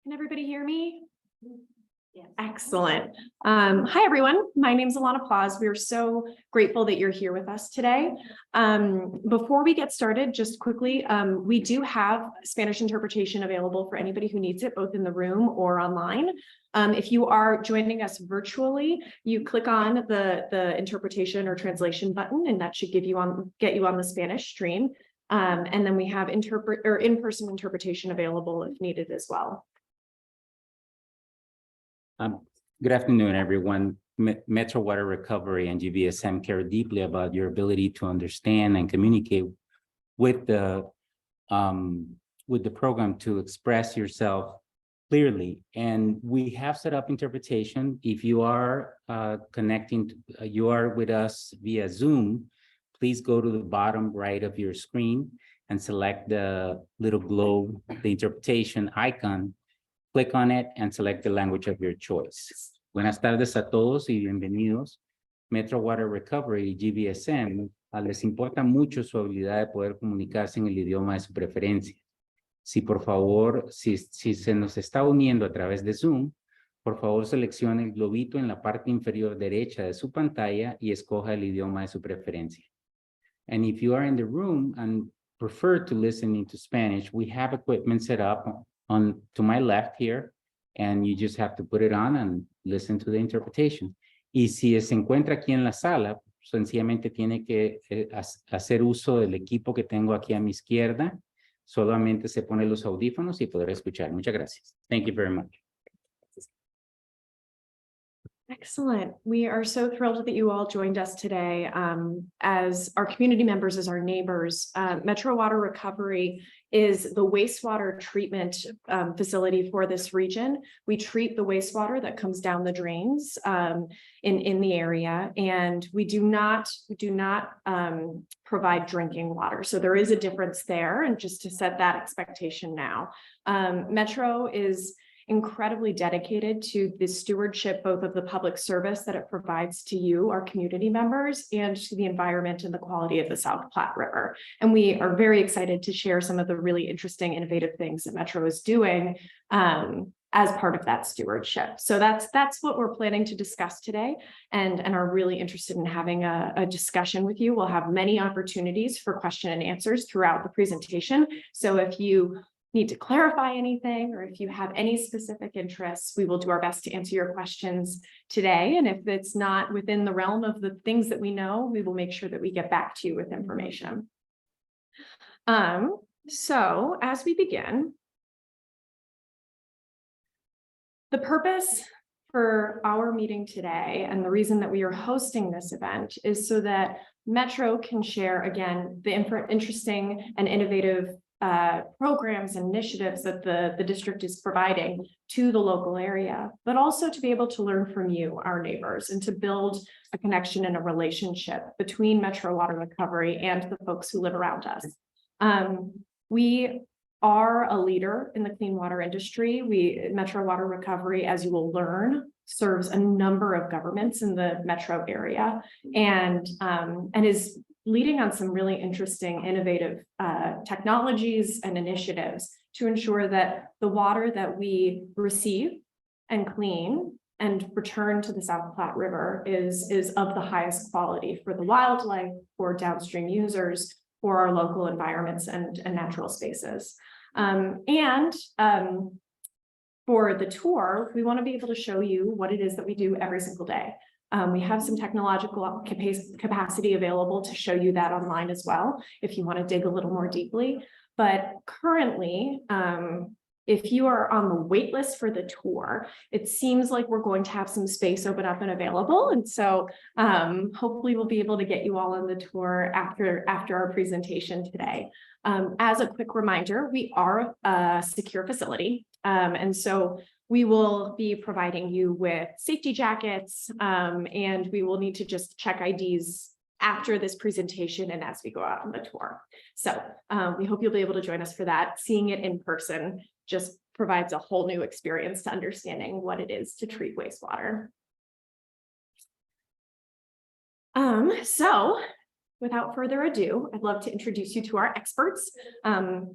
Can everybody hear me? Yes. Excellent. Hi, everyone. My name is Alana Plaus. We're so grateful that you're here with us today. Before we get started, just quickly, we do have Spanish interpretation available for anybody who needs it, both in the room or online. If you are joining us virtually, you click on the interpretation or translation button, and that should get you on the Spanish stream. And then we have in-person interpretation available if needed as well. Good afternoon, everyone. Metro Water Recovery and GBSM care deeply about your ability to understand and communicate with the program to express yourself clearly. And we have set up interpretation. If you are you are with us via Zoom, please go to the bottom right of your screen and select the little globe, the interpretation icon. Click on it and select the language of your choice. Buenas tardes a todos y bienvenidos. Metro Water Recovery y GBSM les importa mucho su habilidad de poder comunicarse en el idioma de su preferencia. Si por favor, si se nos está uniendo a través de Zoom, por favor seleccione el globito en la parte inferior derecha de su pantalla y escoja el idioma de su preferencia. And if you are in the room and prefer to listen into Spanish, we have equipment set up to my left here, and you just have to put it on and listen to the interpretation. Y si se encuentra aquí en la sala, sencillamente tiene que hacer uso del equipo que tengo aquí a mi izquierda. Solamente se pone los audífonos y podrá escuchar. Muchas gracias. Thank you very much. Excellent. We are so thrilled that you all joined us today as our community members, as our neighbors. Metro Water Recovery is the wastewater treatment facility for this region. We treat the wastewater that comes down the drains in the area, and we do not provide drinking water. So there is a difference there, and just to set that expectation now. Metro is incredibly dedicated to the stewardship both of the public service that it provides to you, our community members, and to the environment and the quality of the South Platte River. And we are very excited to share some of the really interesting, innovative things that Metro is doing as part of that stewardship. So that's what we're planning to discuss today, and are really interested in having a discussion with you. We'll have many opportunities for question and answers throughout the presentation. So if you need to clarify anything, or if you have any specific interests, we will do our best to answer your questions today. And if it's not within the realm of the things that we know, we will make sure that we get back to you with information. So as we begin, the purpose for our meeting today, and the reason that we are hosting this event, is so that Metro can share, again, the interesting and innovative programs and initiatives that the district is providing to the local area, but also to be able to learn from you, our neighbors, and to build a connection and a relationship between Metro Water Recovery and the folks who live around us. We are a leader in the clean water industry. Metro Water Recovery, as you will learn, serves a number of governments in the metro area, and is leading on some really interesting, innovative technologies and initiatives to ensure that the water that we receive and clean and return to the South Platte River is of the highest quality for the wildlife, for downstream users, for our local environments and natural spaces. For the tour, we want to be able to show you what it is that we do every single day. We have some technological capacity available to show you that online as well, if you want to dig a little more deeply. But currently, if you are on the wait list for the tour, it seems like we're going to have some space open up and available. And so hopefully we'll be able to get you all on the tour after our presentation today. As a quick reminder, we are a secure facility. And so we will be providing you with safety jackets, and we will need to just check IDs after this presentation and as we go out on the tour. So we hope you'll be able to join us for that. Seeing it in person just provides a whole new experience to understanding what it is to treat wastewater. So without further ado, I'd love to introduce you to our experts.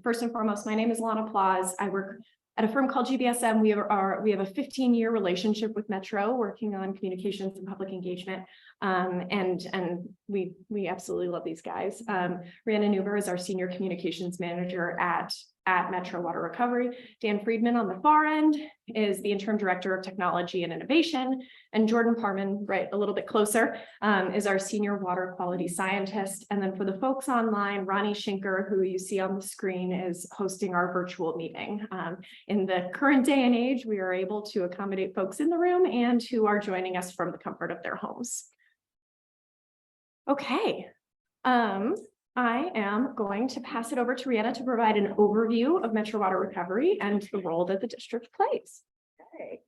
First and foremost, my name is Alana Plaus. I work At a firm called GBSM, we have a 15-year relationship with Metro, working on communications and public engagement. And we absolutely love these guys. Rihanna Newber is our senior communications manager at Metro Water Recovery. Dan Friedman on the far end is the interim director of technology and innovation. And Jordan Parman, right a little bit closer, is our senior water quality scientist. And then for the folks online, Ronnie Schinker, who you see on the screen, is hosting our virtual meeting. In the current day and age, we are able to accommodate folks in the room and who are joining us from the comfort of their homes. Okay. I am going to pass it over to Rihanna to provide an overview of Metro Water Recovery and the role that the district plays. Okay.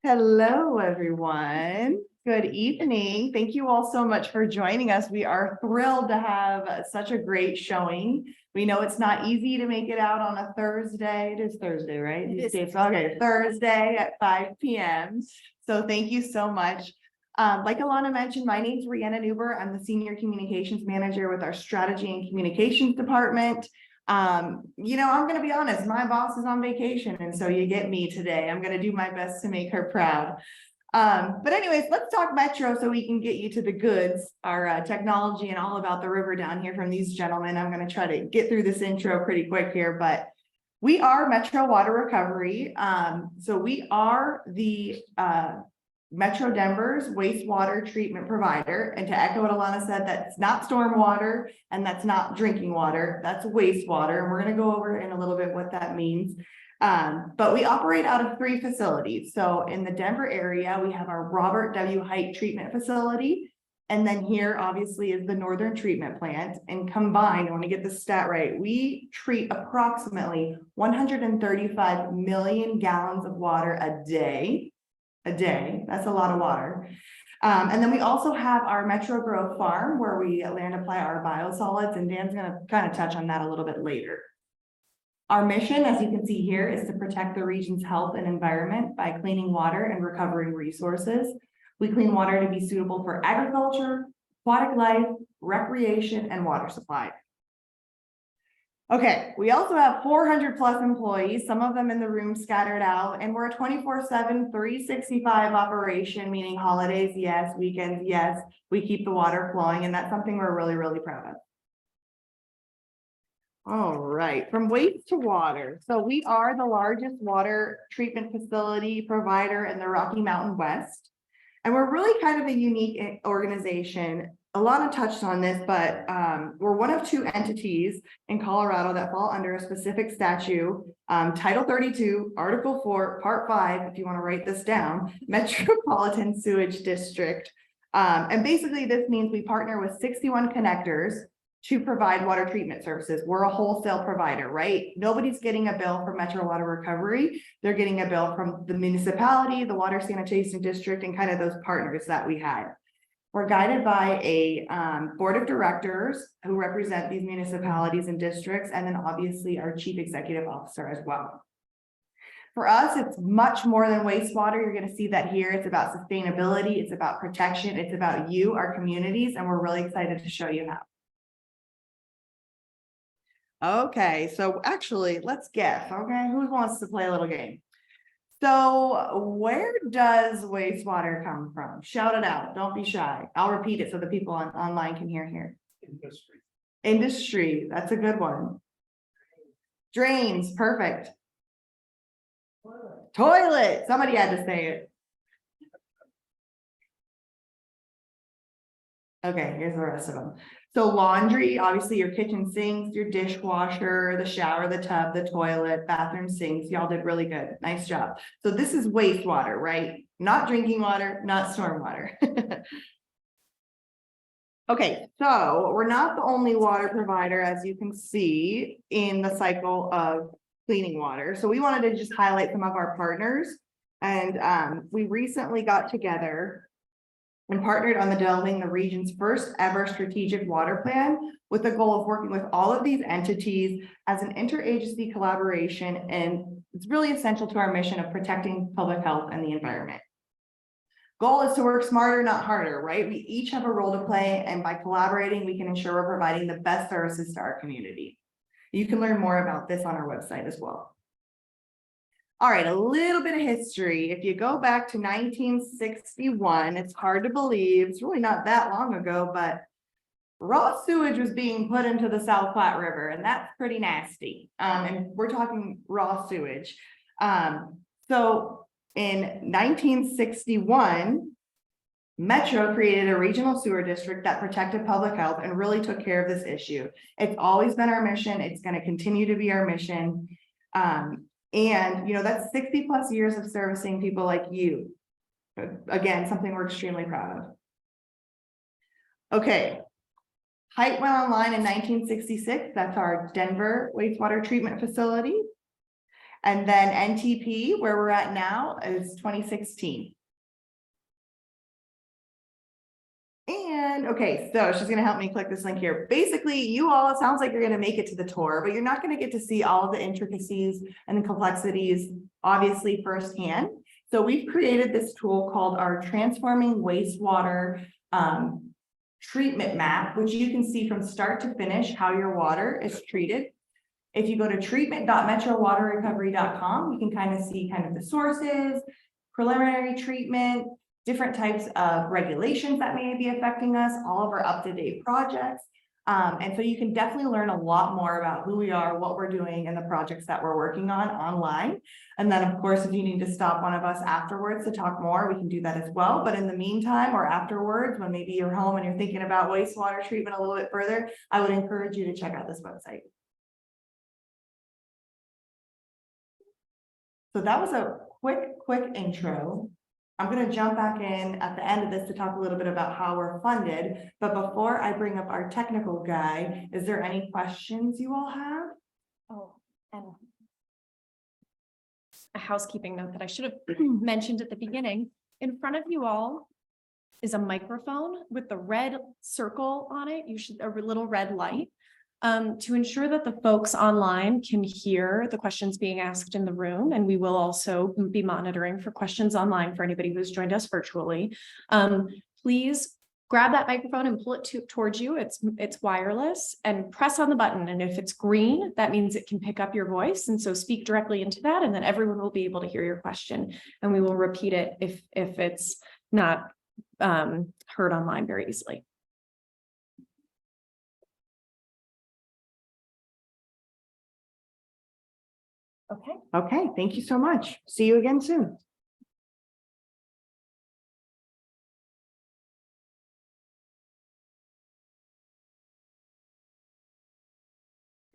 Hello, everyone. Good evening. Thank you all so much for joining us. We are thrilled to have such a great showing. We know it's not easy to make it out on a Thursday. It is Thursday, right? These days. Okay, Thursday at 5 p.m. So thank you so much. Like Alana mentioned, my name is Rihanna Newber. I'm the Senior Communications Manager with our Strategy and Communications Department. I'm going to be honest, my boss is on vacation, and so you get me today. I'm going to do my best to make her proud. But anyways, let's talk Metro so we can get you to the goods, our technology and all about the river down here from these gentlemen. I'm going to try to get through this intro pretty quick here, but we are Metro Water Recovery. So we are the Metro Denver's wastewater treatment provider. And to echo what Alana said, that's not stormwater and that's not drinking water, that's wastewater. And we're going to go over in a little bit what that means. But we operate out of 3 facilities. So in the Denver area, we have our Robert W. Height treatment facility. And then here obviously is the Northern Treatment Plant. And combined, I want to get this stat right, we treat approximately 135 million gallons of water a day. That's a lot of water. And then we also have our Metro Growth Farm where we land apply our biosolids, and Dan's going to kind of touch on that a little bit later. Our mission, as you can see here, is to protect the region's health and environment by cleaning water and recovering resources. We clean water to be suitable for agriculture, aquatic life, recreation, and water supply. Okay, we also have 400 plus employees, some of them in the room scattered out, and we're a 24/7, 365 operation, meaning holidays, yes, weekends, yes, we keep the water flowing, and that's something we're really, really proud of. All right, from waste to water. So we are the largest water treatment facility provider in the Rocky Mountain West, and we're really kind of a unique organization. Alana touched on this, but we're one of 2 entities in Colorado that fall under a specific statute, Title 32, Article 4, Part 5, if you want to write this down, Metropolitan Sewage District. And basically this means we partner with 61 connectors to provide water treatment services. We're a wholesale provider, right? Nobody's getting a bill from Metro Water Recovery. They're getting a bill from the municipality, the Water Sanitation District, and kind of those partners that we had. We're guided by a board of directors who represent these municipalities and districts, and then obviously our chief executive officer as well. For us, it's much more than wastewater. You're going to see that here. It's about sustainability. It's about protection. It's about you, our communities, and we're really excited to show you how. Okay, so actually, let's guess. Okay, who wants to play a little game? So where does wastewater come from? Shout it out. Don't be shy. I'll repeat it so the people online can hear here. Industry. That's a good one. Drains. Perfect. Toilet. Somebody had to say it. Okay, here's the rest of them. So laundry, obviously your kitchen sinks, your dishwasher, the shower, the tub, the toilet, bathroom sinks. Y'all did really good. Nice job. So this is wastewater, right? Not drinking water, not stormwater. Okay, so we're not the only water provider, as you can see, in the cycle of cleaning water. So we wanted to just highlight some of our partners. And we recently got together and partnered on developing the region's first ever strategic water plan with the goal of working with all of these entities as an interagency collaboration. And it's really essential to our mission of protecting public health and the environment. Goal is to work smarter, not harder, right? We each have a role to play, and by collaborating, we can ensure we're providing the best services to our community. You can learn more about this on our website as well. All right, a little bit of history. If you go back to 1961, it's hard to believe, it's really not that long ago, but raw sewage was being put into the South Platte River, and that's pretty nasty. And we're talking raw sewage. So in 1961, Metro created a regional sewer district that protected public health and really took care of this issue. It's always been our mission. It's going to continue to be our mission. And, you know, that's 60 plus years of servicing people like you. Again, something we're extremely proud of. Okay. Height went online in 1966. That's our Denver wastewater treatment facility. And then NTP, where we're at now, is 2016. And okay, so she's going to help me click this link here. Basically, you all, it sounds like you're going to make it to the tour, but you're not going to get to see all of the intricacies and the complexities, obviously, firsthand. So we've created this tool called our Transforming Wastewater Treatment Map, which you can see from start to finish how your water is treated. If you go to treatment.metrowaterrecovery.com, you can kind of see kind of the sources, preliminary treatment, different types of regulations that may be affecting us, all of our up-to-date projects. And so you can definitely learn a lot more about who we are, what we're doing, and the projects that we're working on online. And then, of course, if you need to stop one of us afterwards to talk more, we can do that as well. But in the meantime, or afterwards, when maybe you're home and you're thinking about wastewater treatment a little bit further, I would encourage you to check out this website. So that was a quick intro. I'm going to jump back in at the end of this to talk a little bit about how we're funded. But before I bring up our technical guy, is there any questions you all have? Oh, and a housekeeping note that I should have mentioned at the beginning. In front of you all is a microphone with the red circle on it. You should, a little red light. To ensure that the folks online can hear the questions being asked in the room, and we will also be monitoring for questions online for anybody who's joined us virtually. Please grab that microphone and pull it towards you. It's wireless, and press on the button. And if it's green, that means it can pick up your voice. And so speak directly into that, and then everyone will be able to hear your question. And we will repeat it if it's not heard online very easily. Okay, thank you so much. See you again soon.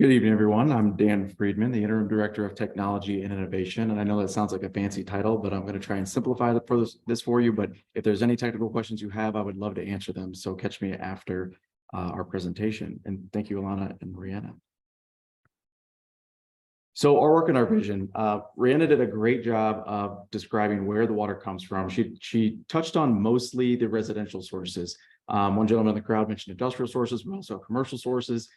Good evening, everyone. I'm Dan Friedman, the Interim Director of Technology and Innovation. And I know that sounds like a fancy title, but I'm going to try and simplify this for you. But if there's any technical questions you have, I would love to answer them. So catch me after our presentation. And thank you, Alana and Rihanna. So our work and our vision, Rihanna did a great job of describing where the water comes from. She touched on mostly the residential sources. One gentleman in the crowd mentioned industrial sources, but also commercial sources,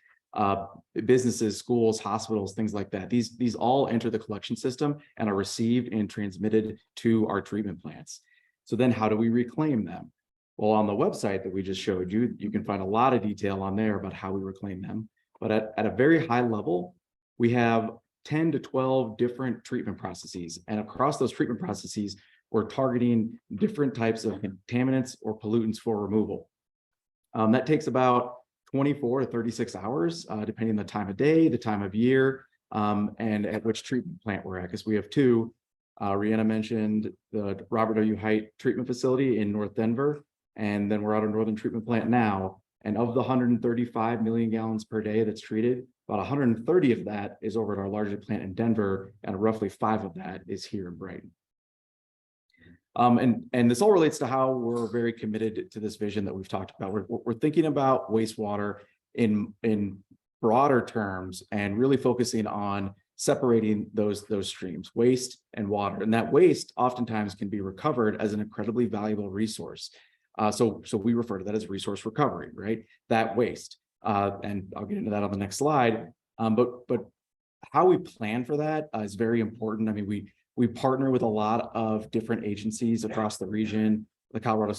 businesses, schools, hospitals, things like that. These all enter the collection system and are received and transmitted to our treatment plants. So then how do we reclaim them? Well, on the website that we just showed you, you can find a lot of detail on there about how we reclaim them. But at a very high level, we have 10 to 12 different treatment processes. And across those treatment processes, we're targeting different types of contaminants or pollutants for removal. That takes about 24 to 36 hours, depending on the time of day, the time of year, and at which treatment plant we're at, because we have two. Rihanna mentioned the Robert W. Height treatment facility in North Denver, and then we're at our Northern treatment plant now. And of the 135 million gallons per day that's treated, about 130 of that is over at our largest plant in Denver, and roughly 5 of that is here in Brighton. And this all relates to how we're very committed to this vision that we've talked about. We're thinking about wastewater in broader terms and really focusing on separating those streams, waste and water. And that waste oftentimes can be recovered as an incredibly valuable resource. So we refer to that as resource recovery, right? That waste. And I'll get into that on the next slide. But how we plan for that is very important. I mean, we partner with a lot of different agencies across the region, the Colorado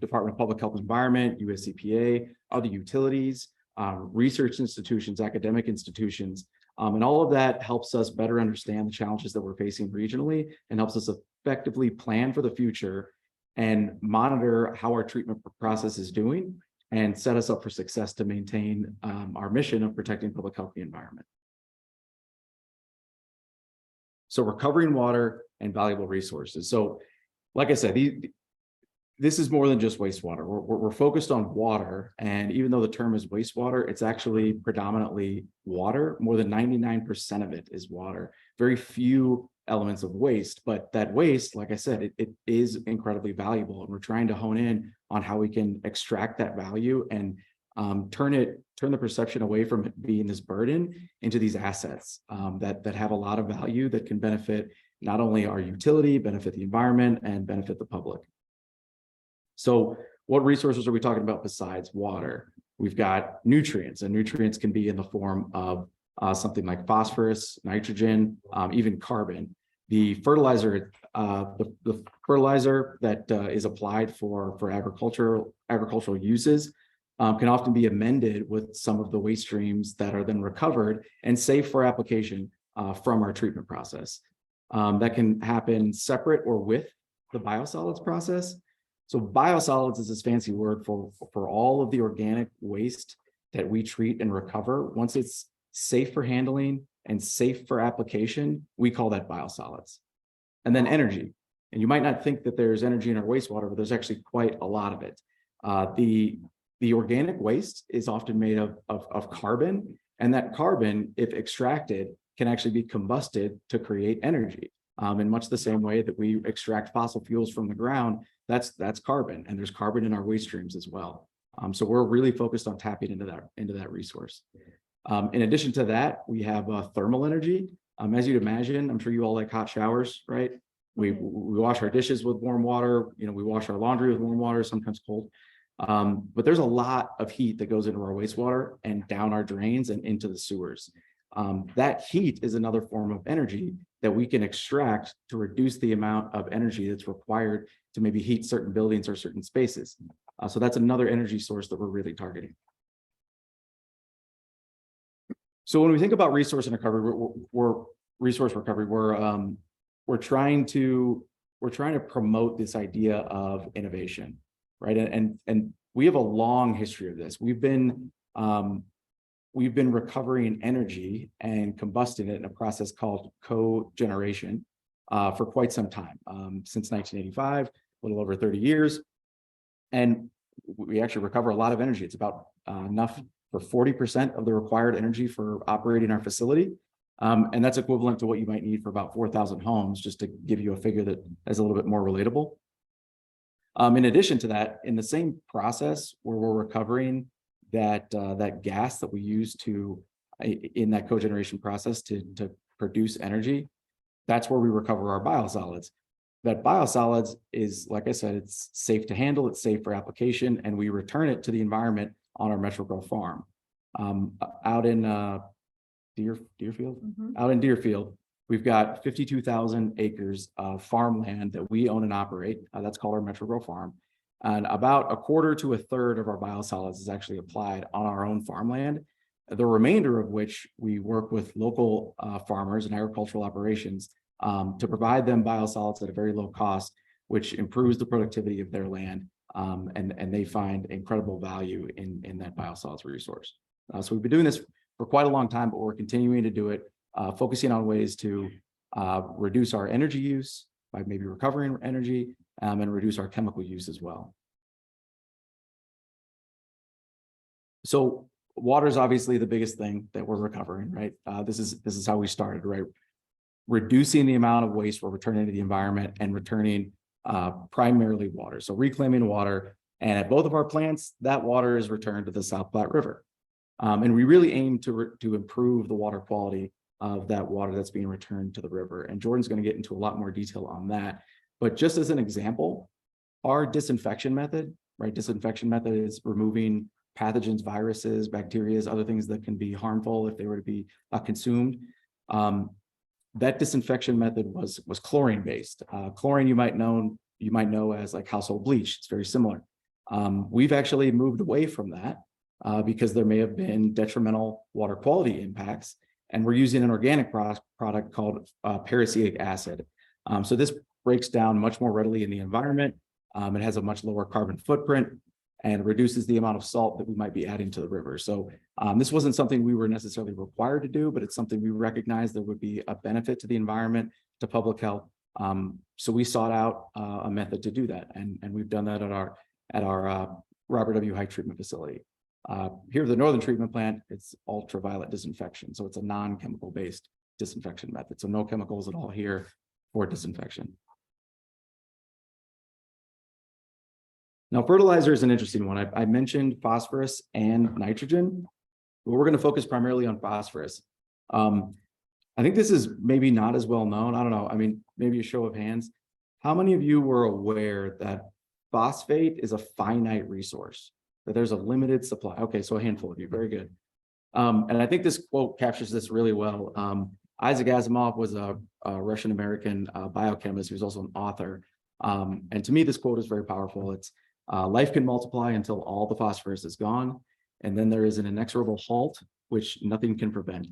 Department of Public Health and Environment, USCPA, other utilities, research institutions, academic institutions. And all of that helps us better understand the challenges that we're facing regionally and helps us effectively plan for the future and monitor how our treatment process is doing and set us up for success to maintain our mission of protecting public health and the environment. So recovering water and valuable resources. So like I said, this is more than just wastewater. We're focused on water. And even though the term is wastewater, it's actually predominantly water. More than 99% of it is water. Very few elements of waste, but that waste, like I said, it is incredibly valuable. And we're trying to hone in on how we can extract that value and turn the perception away from it being this burden into these assets that have a lot of value that can benefit not only our utility, benefit the environment, and benefit the public. So what resources are we talking about besides water? We've got nutrients, and nutrients can be in the form of something like phosphorus, nitrogen, even carbon. The fertilizer, the fertilizer that is applied for agricultural uses can often be amended with some of the waste streams that are then recovered and safe for application from our treatment process. That can happen separate or with the biosolids process. So biosolids is this fancy word for all of the organic waste that we treat and recover. Once it's safe for handling and safe for application, we call that biosolids. And then energy. And you might not think that there's energy in our wastewater, but there's actually quite a lot of it. The organic waste is often made of carbon, and that carbon, if extracted, can actually be combusted to create energy. In much the same way that we extract fossil fuels from the ground, that's carbon, and there's carbon in our waste streams as well. So we're really focused on tapping into that resource. In addition to that, we have thermal energy. As you'd imagine, I'm sure you all like hot showers, right? We wash our dishes with warm water. You know, we wash our laundry with warm water, sometimes cold. But there's a lot of heat that goes into our wastewater and down our drains and into the sewers. That heat is another form of energy that we can extract to reduce the amount of energy that's required to maybe heat certain buildings or certain spaces. So that's another energy source that we're really targeting. So when we think about resource and recovery, we're trying to promote this idea of innovation, right? And we have a long history of this. We've been recovering energy and combusting it in a process called cogeneration for quite some time, since 1985, a little over 30 years. And we actually recover a lot of energy. It's about enough for 40% of the required energy for operating our facility. And that's equivalent to what you might need for about 4,000 homes, just to give you a figure that is a little bit more relatable. In addition to that, in the same process where we're recovering that gas that we use in that cogeneration process to produce energy, that's where we recover our biosolids. That biosolids is, like I said, it's safe to handle, it's safe for application, and we return it to the environment on our Metro farm. Out in Deerfield? Mhm. Out in Deerfield, we've got 52,000 acres of farmland that we own and operate. That's called our Metro farm. And about a quarter to a third of our biosolids is actually applied on our own farmland, the remainder of which we work with local farmers and agricultural operations to provide them biosolids at a very low cost, which improves the productivity of their land, and they find incredible value in that biosolids resource. So we've been doing this for quite a long time, but we're continuing to do it, focusing on ways to reduce our energy use by maybe recovering energy, and reduce our chemical use as well. So water is obviously the biggest thing that we're recovering, right? This is how we started, right? Reducing the amount of waste we're returning to the environment and returning primarily water. So reclaiming water, and at both of our plants, that water is returned to the South Platte River. And we really aim to improve the water quality of that water that's being returned to the river. And Jordan's going to get into a lot more detail on that. But just as an example, our disinfection method, right? Disinfection method is removing pathogens, viruses, bacteria, other things that can be harmful if they were to be consumed. That disinfection method was chlorine based. Chlorine you might know as like household bleach. It's very similar. We've actually moved away from that because there may have been detrimental water quality impacts. And we're using an organic product called peracetic acid. So this breaks down much more readily in the environment. It has a much lower carbon footprint and reduces the amount of salt that we might be adding to the river. So this wasn't something we were necessarily required to do, but it's something we recognized there would be a benefit to the environment, to public health. So we sought out a method to do that, and we've done that at our Robert W. Hite treatment facility. Here at the Northern Treatment Plant, it's ultraviolet disinfection, so it's a non-chemical based disinfection method. So no chemicals at all here for disinfection. Now, fertilizer is an interesting one. I mentioned phosphorus and nitrogen, but we're going to focus primarily on phosphorus. I think this is maybe not as well known. I don't know. I mean, maybe a show of hands. How many of you were aware that phosphate is a finite resource, that there's a limited supply? Okay, so a handful of you. Very good. And I think this quote captures this really well. Isaac Asimov was a Russian-American biochemist who's also an author. And to me, this quote is very powerful. It's life can multiply until all the phosphorus is gone, and then there is an inexorable halt, which nothing can prevent.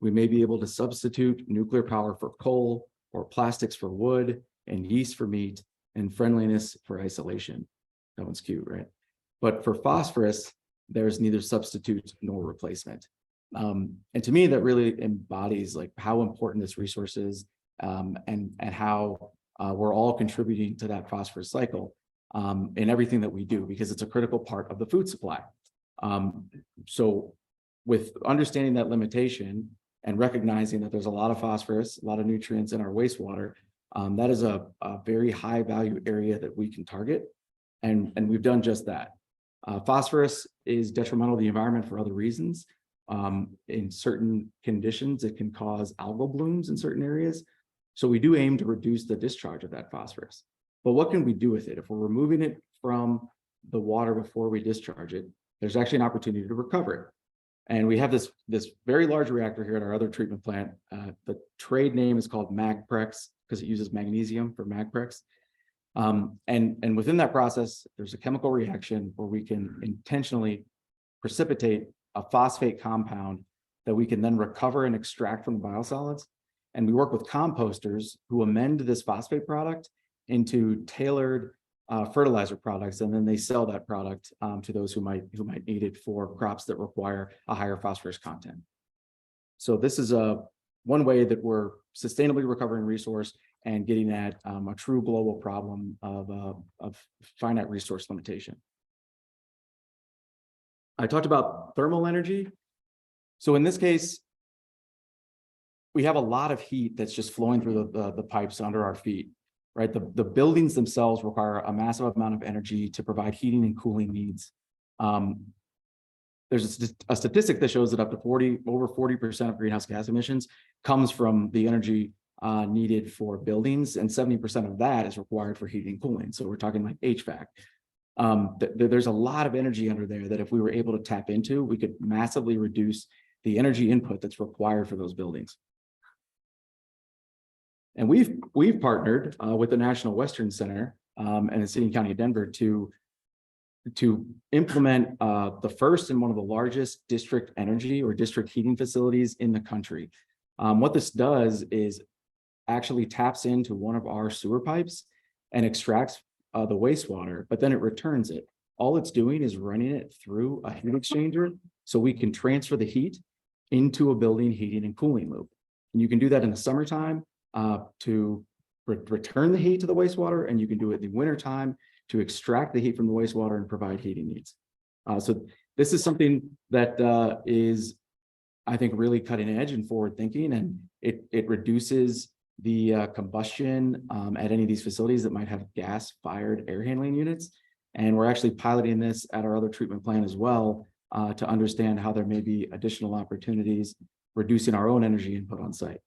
We may be able to substitute nuclear power for coal, or plastics for wood, and yeast for meat, and friendliness for isolation. That one's cute, right? But for phosphorus, there's neither substitute nor replacement. And to me, that really embodies like how important this resource is, and how we're all contributing to that phosphorus cycle in everything that we do, because it's a critical part of the food supply. So with understanding that limitation and recognizing that there's a lot of phosphorus, a lot of nutrients in our wastewater, that is a very high value area that we can target. And we've done just that. Phosphorus is detrimental to the environment for other reasons. In certain conditions, it can cause algal blooms in certain areas. So we do aim to reduce the discharge of that phosphorus. But what can we do with it? If we're removing it from the water before we discharge it, there's actually an opportunity to recover it. And we have this very large reactor here at our other treatment plant. The trade name is called Magprex because it uses magnesium for Magprex. And within that process, there's a chemical reaction where we can intentionally precipitate a phosphate compound that we can then recover and extract from the biosolids. And we work with composters who amend this phosphate product into tailored fertilizer products, and then they sell that product to those who might need it for crops that require a higher phosphorus content. So this is one way that we're sustainably recovering resource and getting at a true global problem of finite resource limitation. I talked about thermal energy. So in this case, we have a lot of heat that's just flowing through the pipes under our feet, right? The buildings themselves require a massive amount of energy to provide heating and cooling needs. There's a statistic that shows that up to over 40% of greenhouse gas emissions comes from the energy needed for buildings, and 70% of that is required for heating and cooling. So we're talking like HVAC. There's a lot of energy under there that if we were able to tap into, we could massively reduce the energy input that's required for those buildings. And we've partnered with the National Western Center and the City and County of Denver to implement the first and one of the largest district energy or district heating facilities in the country. What this does is actually taps into one of our sewer pipes and extracts the wastewater, but then it returns it. All it's doing is running it through a heat exchanger so we can transfer the heat into a building heating and cooling loop. And you can do that in the summertime to return the heat to the wastewater, and you can do it in the wintertime to extract the heat from the wastewater and provide heating needs. So this is something that is, I think, really cutting edge and forward thinking, and it reduces the combustion at any of these facilities that might have gas-fired air handling units. And we're actually piloting this at our other treatment plant as well to understand how there may be additional opportunities, reducing our own energy input on site.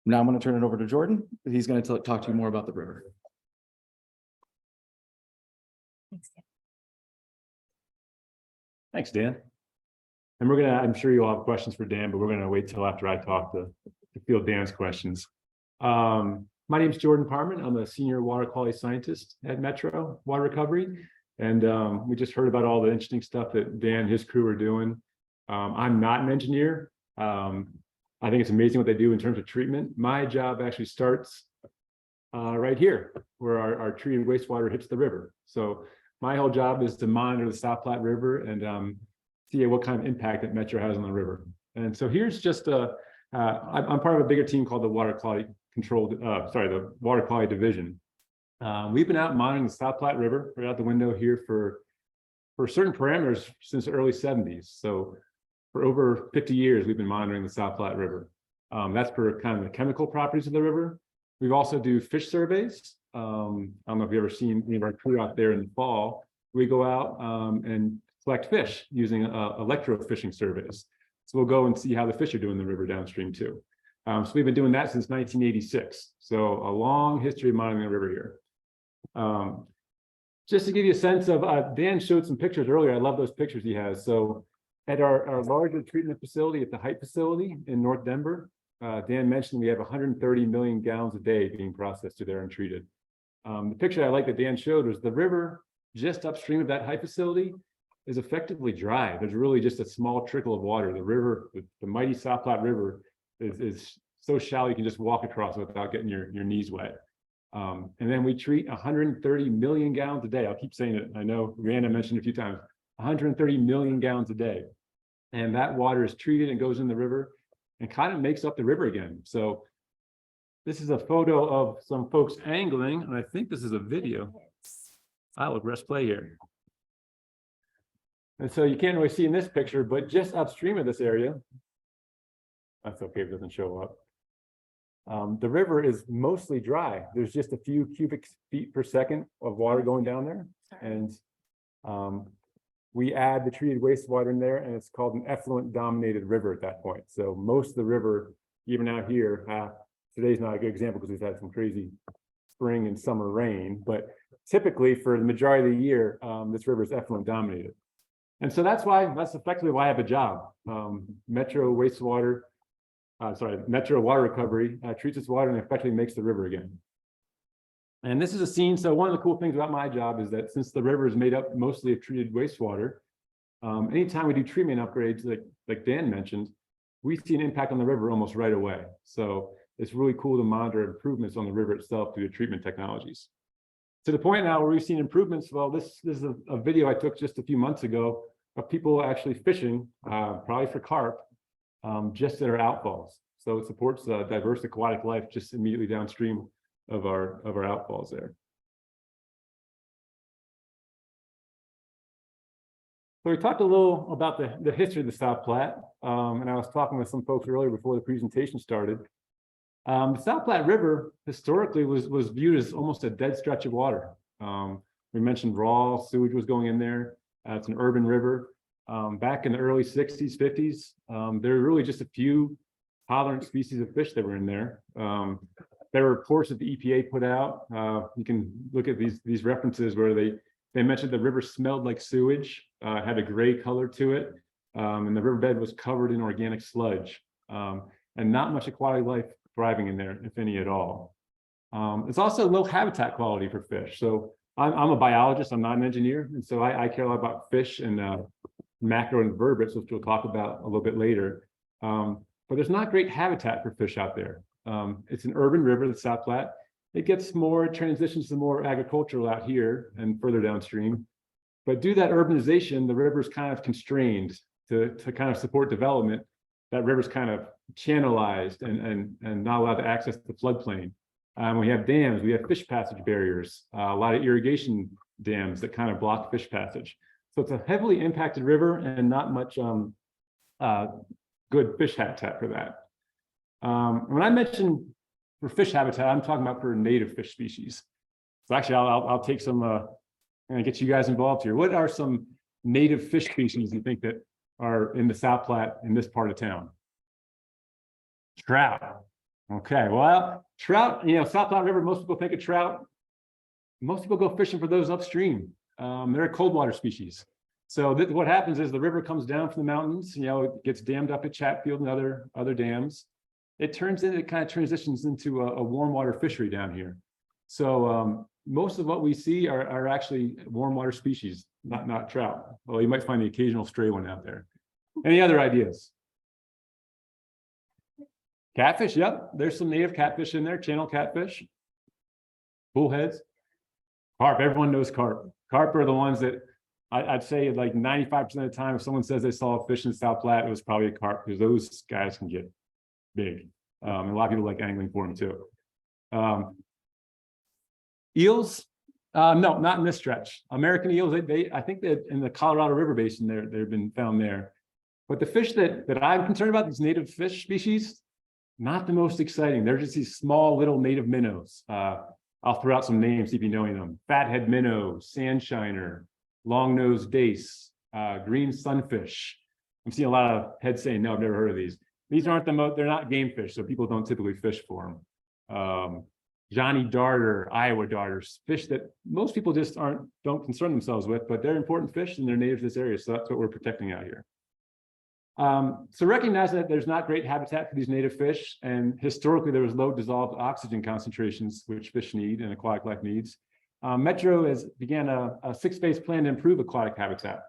Now I'm going to turn it over to Jordan. He's going to talk to you more about the river. Thanks, Dan. And I'm sure you all have questions for Dan, but we're gonna wait till after I talk to field Dan's questions. My name is Jordan Parman. I'm a senior water quality scientist at Metro Water Recovery. And we just heard about all the interesting stuff that Dan and his crew are doing. I'm not an engineer. I think it's amazing what they do in terms of treatment. My job actually starts right here, where our treated wastewater hits the river. So my whole job is to monitor the South Platte River and see what kind of impact that Metro has on the river. And so here's just I'm part of a bigger team called the Water Quality the Water Quality Division. We've been out monitoring the South Platte River right out the window here for certain parameters since the early 70s. So for over 50 years, we've been monitoring the South Platte River. That's for kind of the chemical properties of the river. We've also do fish surveys. I don't know if you've ever seen any of our crew out there in the fall. We go out and collect fish using electrofishing surveys. So we'll go and see how the fish are doing in the river downstream too. So we've been doing that since 1986. So a long history of monitoring the river here. Just to give you a sense of, Dan showed some pictures earlier. I love those pictures he has. So at our larger treatment facility at the Height facility in North Denver, Dan mentioned we have 130 million gallons a day being processed through there and treated. The picture I like that Dan showed was the river just upstream of that Height facility is effectively dry. There's really just a small trickle of water. The river, the mighty South Platte River is so shallow you can just walk across without getting your knees wet. And then we treat 130 million gallons a day. I'll keep saying it. I know Rihanna mentioned it a few times, 130 million gallons a day. And that water is treated and goes in the river and kind of makes up the river again. So this is a photo of some folks angling, and I think this is a video. I will press play here. And so you can't really see in this picture, but just upstream of this area, that's okay if it doesn't show up. The river is mostly dry. There's just a few cubic feet per second of water going down there. And we add the treated wastewater in there, and it's called an effluent dominated river at that point. So most of the river, even out here, today's not a good example because we've had some crazy spring and summer rain, but typically for the majority of the year, this river is effluent dominated. And so that's effectively why I have a job. Metro Water Recovery treats its water and effectively makes the river again. And this is a scene. So one of the cool things about my job is that since the river is made up mostly of treated wastewater, anytime we do treatment upgrades, like Dan mentioned, we see an impact on the river almost right away. So it's really cool to monitor improvements on the river itself through the treatment technologies. To the point now where we've seen improvements. Well, this is a video I took just a few months ago of people actually fishing, probably for carp, just at our outfalls. So it supports diverse aquatic life just immediately downstream of our outfalls there. So we talked a little about the history of the South Platte, and I was talking with some folks earlier before the presentation started. The South Platte River historically was viewed as almost a dead stretch of water. We mentioned raw sewage was going in there. It's an urban river. Back in the early 60s, 50s, there were really just a few tolerant species of fish that were in there. There were reports that the EPA put out. You can look at these references where they mentioned the river smelled like sewage, had a gray color to it, and the riverbed was covered in organic sludge, and not much aquatic life thriving in there, if any at all. It's also low habitat quality for fish. So I'm a biologist, I'm not an engineer, and so I care a lot about fish and macroinvertebrates, which we'll talk about a little bit later. But there's not great habitat for fish out there. It's an urban river, the South Platte. It gets more, transitions to more agricultural out here and further downstream. But due to that urbanization, the river's kind of constrained to kind of support development. That river's kind of channelized and not allowed to access the floodplain. We have dams, we have fish passage barriers, a lot of irrigation dams that kind of block fish passage. So it's a heavily impacted river and not much good fish habitat for that. When I mention for fish habitat, I'm talking about for native fish species. So actually, I'll take some and get you guys involved here. What are some native fish species you think that are in the South Platte in this part of town? Trout. Okay, well, trout, South Platte River, most people think of trout. Most people go fishing for those upstream. They're a cold water species. So what happens is the river comes down from the mountains, it gets dammed up at Chatfield and other dams. It kind of transitions into a warm water fishery down here. So most of what we see are actually warm water species, not trout. Well, you might find the occasional stray one out there. Any other ideas? Catfish, yep, there's some native catfish in there, channel catfish. Bullheads. Carp, everyone knows carp. Carp are the ones that I'd say like 95% of the time, if someone says they saw a fish in South Platte, it was probably a carp, because those guys can get big. And a lot of people like angling for them too. Eels, no, not in this stretch. American eels, I think that in the Colorado River Basin, they've been found there. But the fish that I'm concerned about, these native fish species, not the most exciting. They're just these small little native minnows. I'll throw out some names, see if you know any of them. Fathead minnow, sandshiner, long-nosed dace, green sunfish. I'm seeing a lot of heads saying, no, I've never heard of these. These aren't they're not game fish, so people don't typically fish for them. Johnny darter, Iowa darters, fish that most people just don't concern themselves with, but they're important fish and they're native to this area, so that's what we're protecting out here. So recognizing that there's not great habitat for these native fish, and historically there was low dissolved oxygen concentrations, which fish need and aquatic life needs. Metro began a 6-phase plan to improve aquatic habitat.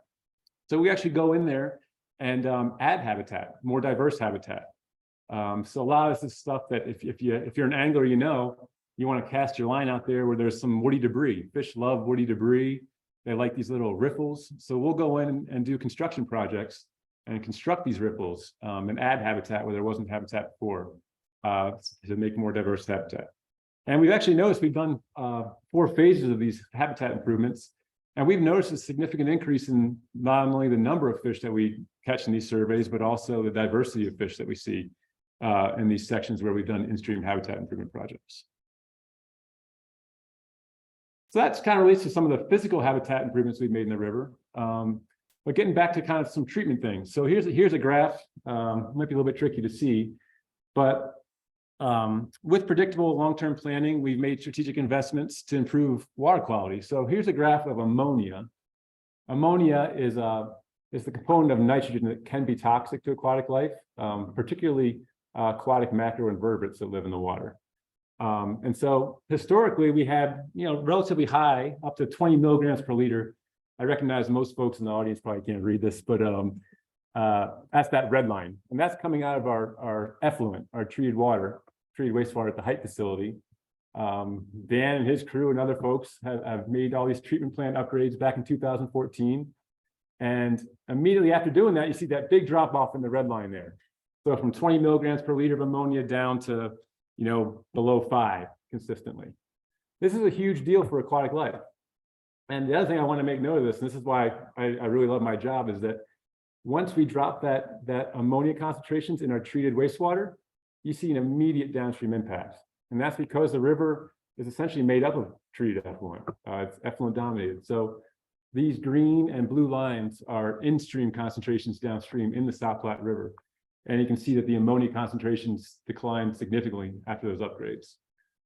So we actually go in there and add habitat, more diverse habitat. So a lot of this stuff that if you're an angler, you want to cast your line out there where there's some woody debris. Fish love woody debris. They like these little riffles. So we'll go in and do construction projects and construct these riffles and add habitat where there wasn't habitat before to make more diverse habitat. And we've actually noticed we've done 4 phases of these habitat improvements, and we've noticed a significant increase in not only the number of fish that we catch in these surveys, but also the diversity of fish that we see in these sections where we've done in-stream habitat improvement projects. So that's kind of relates to some of the physical habitat improvements we've made in the river. But getting back to kind of some treatment things. So here's a graph, might be a little bit tricky to see, but with predictable long-term planning, we've made strategic investments to improve water quality. So here's a graph of ammonia. Ammonia is the component of nitrogen that can be toxic to aquatic life, particularly aquatic macroinvertebrates that live in the water. And so historically we had, relatively high, up to 20 milligrams per liter. I recognize most folks in the audience probably can't read this, but that's that red line. And that's coming out of our effluent, our treated wastewater at the Height facility. Dan and his crew and other folks have made all these treatment plant upgrades back in 2014. And immediately after doing that, you see that big drop off in the red line there. So from 20 milligrams per liter of ammonia down to, below 5 consistently. This is a huge deal for aquatic life. And the other thing I want to make note of this, and this is why I really love my job, is that once we drop that ammonia concentrations in our treated wastewater, you see an immediate downstream impact. And that's because the river is essentially made up of treated effluent. It's effluent dominated. So these green and blue lines are in-stream concentrations downstream in the South Platte River. And you can see that the ammonia concentrations declined significantly after those upgrades.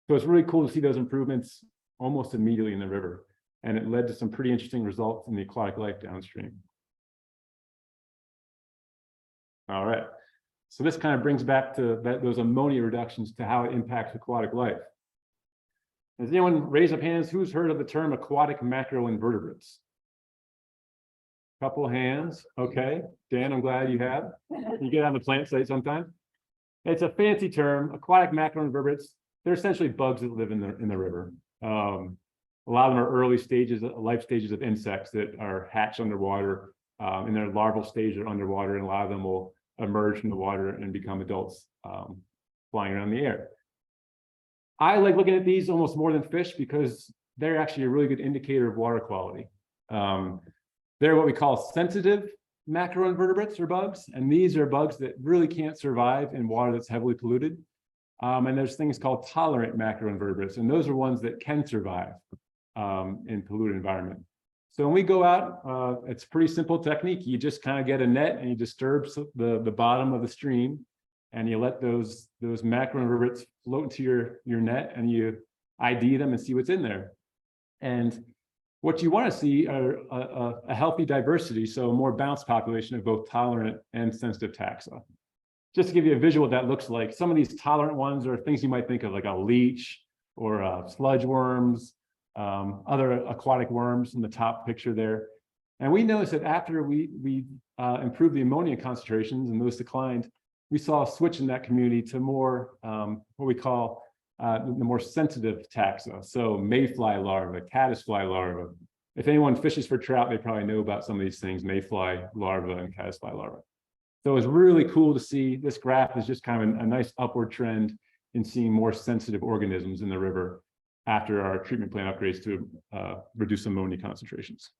So it's really cool to see those improvements almost immediately in the river. And it led to some pretty interesting results in the aquatic life downstream. All right. So this kind of brings back to those ammonia reductions to how it impacts aquatic life. Has anyone raised up hands? Who's heard of the term aquatic macroinvertebrates? Couple hands. Okay. Dan, I'm glad you have. You get on the plant site sometime. It's a fancy term. Aquatic macroinvertebrates. They're essentially bugs that live in the river. A lot of them are early stages, life stages of insects that are hatched underwater. In their larval stage, they're underwater, and a lot of them will emerge from the water and become adults flying around the air. I like looking at these almost more than fish because they're actually a really good indicator of water quality. They're what we call sensitive macroinvertebrates or bugs, and these are bugs that really can't survive in water that's heavily polluted. And there's things called tolerant macroinvertebrates, and those are ones that can survive in polluted environment. So when we go out, it's a pretty simple technique. You just kind of get a net and you disturb the bottom of the stream, and you let those macroinvertebrates float into your net, and you ID them and see what's in there. And what you want to see are a healthy diversity, so a more balanced population of both tolerant and sensitive taxa. Just to give you a visual what that looks like, some of these tolerant ones are things you might think of, like a leech or sludge worms, other aquatic worms in the top picture there. And we noticed that after we improved the ammonia concentrations and those declined, we saw a switch in that community to more what we call the more sensitive taxa. So mayfly larvae, caddisfly larvae. If anyone fishes for trout, they probably know about some of these things, mayfly larvae and caddisfly larvae. So it's really cool to see. This graph is just kind of a nice upward trend in seeing more sensitive organisms in the river after our treatment plant upgrades to reduce ammonia concentrations.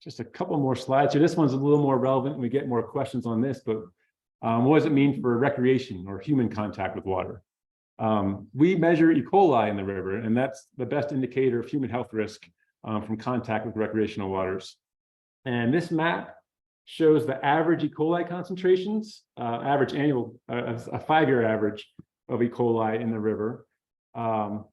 Just a couple more slides here. This one's a little more relevant. We get more questions on this, but what does it mean for recreation or human contact with water? We measure E. coli in the river, and that's the best indicator of human health risk from contact with recreational waters. And this map shows the average E. coli concentrations, average annual, a 5-year average of E. coli in the river. So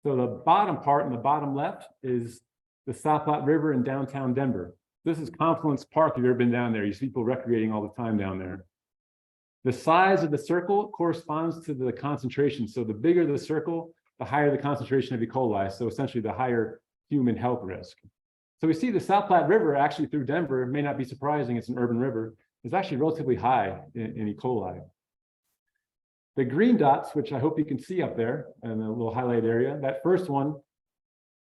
the bottom part in the bottom left is the South Platte River in downtown Denver. This is Confluence Park. If you've ever been down there, you see people recreating all the time down there. The size of the circle corresponds to the concentration. So the bigger the circle, the higher the concentration of E. coli. So essentially the higher human health risk. So we see the South Platte River actually through Denver, may not be surprising, it's an urban river, is actually relatively high in E. coli. The green dots, which I hope you can see up there in the little highlight area, that first one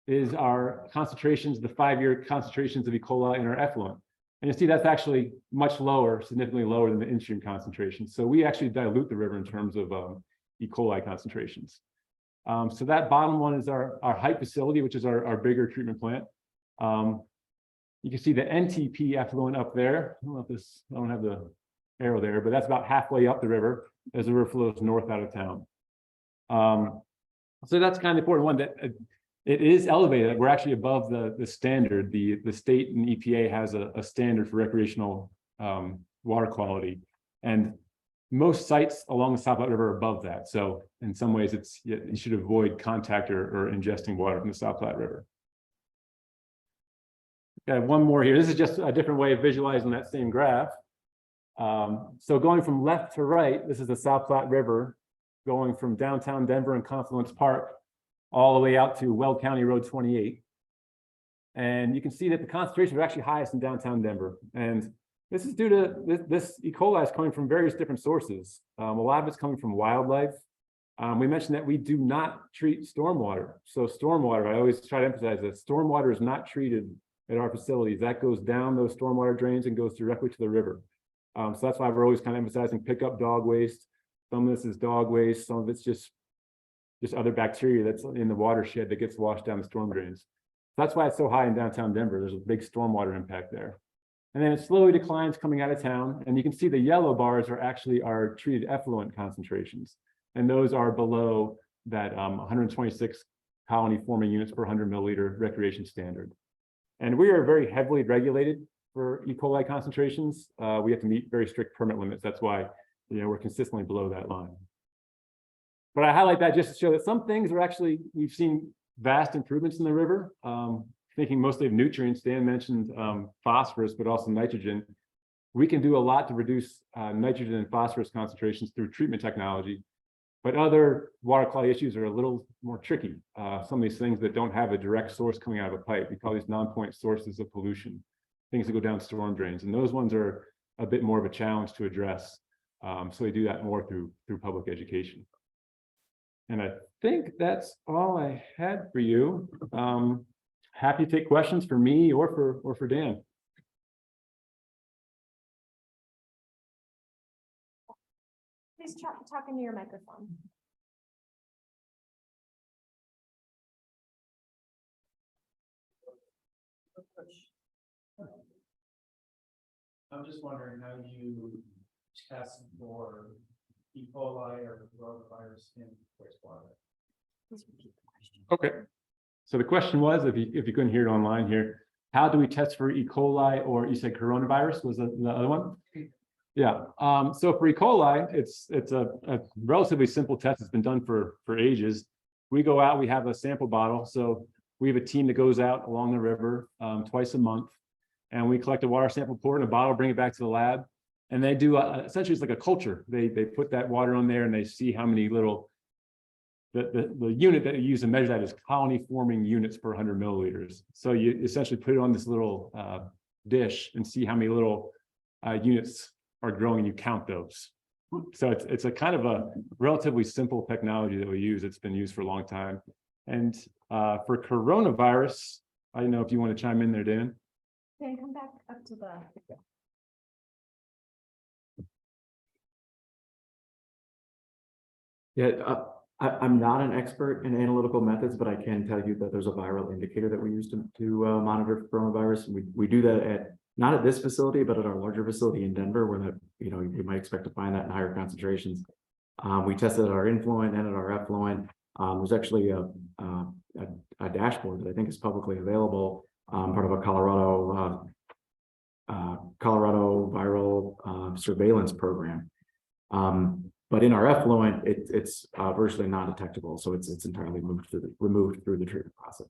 is our concentrations, the 5-year concentrations of E. coli in our effluent. And you see that's actually much lower, significantly lower than the in-stream concentration. So we actually dilute the river in terms of E. coli concentrations. So that bottom one is our Height facility, which is our bigger treatment plant. You can see the NTP effluent up there. I don't know if this, I don't have the arrow there, but that's about halfway up the river as the river flows north out of town. So that's kind of the important one, that it is elevated. We're actually above the standard. The state and EPA has a standard for recreational water quality, and most sites along the South Platte River are above that. So in some ways, you should avoid contact or ingesting water from the South Platte River. Okay, one more here. This is just a different way of visualizing that same graph. So going from left to right, this is the South Platte River going from downtown Denver and Confluence Park all the way out to Weld County Road 28. And you can see that the concentrations are actually highest in downtown Denver. And this is due to this E. coli is coming from various different sources. A lot of it's coming from wildlife. We mentioned that we do not treat stormwater. So stormwater, I always try to emphasize that stormwater is not treated at our facilities. That goes down those stormwater drains and goes directly to the river. So that's why we're always kind of emphasizing pick up dog waste. Some of this is dog waste. Some of it's just other bacteria that's in the watershed that gets washed down the storm drains. That's why it's so high in downtown Denver. There's a big stormwater impact there. And then it slowly declines coming out of town. And you can see the yellow bars are actually our treated effluent concentrations. And those are below that 126 colony forming units per 100 milliliter recreation standard. And we are very heavily regulated for E. coli concentrations. We have to meet very strict permit limits. That's why we're consistently below that line. But I highlight that just to show that some things are actually, we've seen vast improvements in the river, thinking mostly of nutrients. Dan mentioned phosphorus, but also nitrogen. We can do a lot to reduce nitrogen and phosphorus concentrations through treatment technology, but other water quality issues are a little more tricky. Some of these things that don't have a direct source coming out of a pipe, we call these non-point sources of pollution, things that go down storm drains. And those ones are a bit more of a challenge to address. So we do that more through public education. And I think that's all I had for you. Happy to take questions for me or for Dan. Please talk into your microphone. I'm just wondering how you test for E. coli or coronavirus in wastewater. Please repeat the question. Okay. So the question was, if you couldn't hear it online here, how do we test for E. coli, or you said coronavirus was the other one? Yeah. So for E. coli, it's a relatively simple test. It's been done for ages. We go out, we have a sample bottle. So we have a team that goes out along the river twice a month, and we collect a water sample, pour it in a bottle, bring it back to the lab. And they do essentially it's like a culture. They put that water on there and they see how many little the unit that you use to measure that is colony forming units per 100 milliliters. So you essentially put it on this little dish and see how many little units are growing, and you count those. So it's a kind of a relatively simple technology that we use. It's been used for a long time. And for coronavirus, I don't know if you want to chime in there, Dan. Dan, come back up to the. Yeah, I'm not an expert in analytical methods, but I can tell you that there's a viral indicator that we use to monitor coronavirus. We do that not at this facility, but at our larger facility in Denver, where you might expect to find that in higher concentrations. We tested at our influent and at our effluent. There's actually a dashboard that I think is publicly available, part of a Colorado viral surveillance program. But in our effluent, it's virtually non-detectable, so it's entirely removed through the treatment process.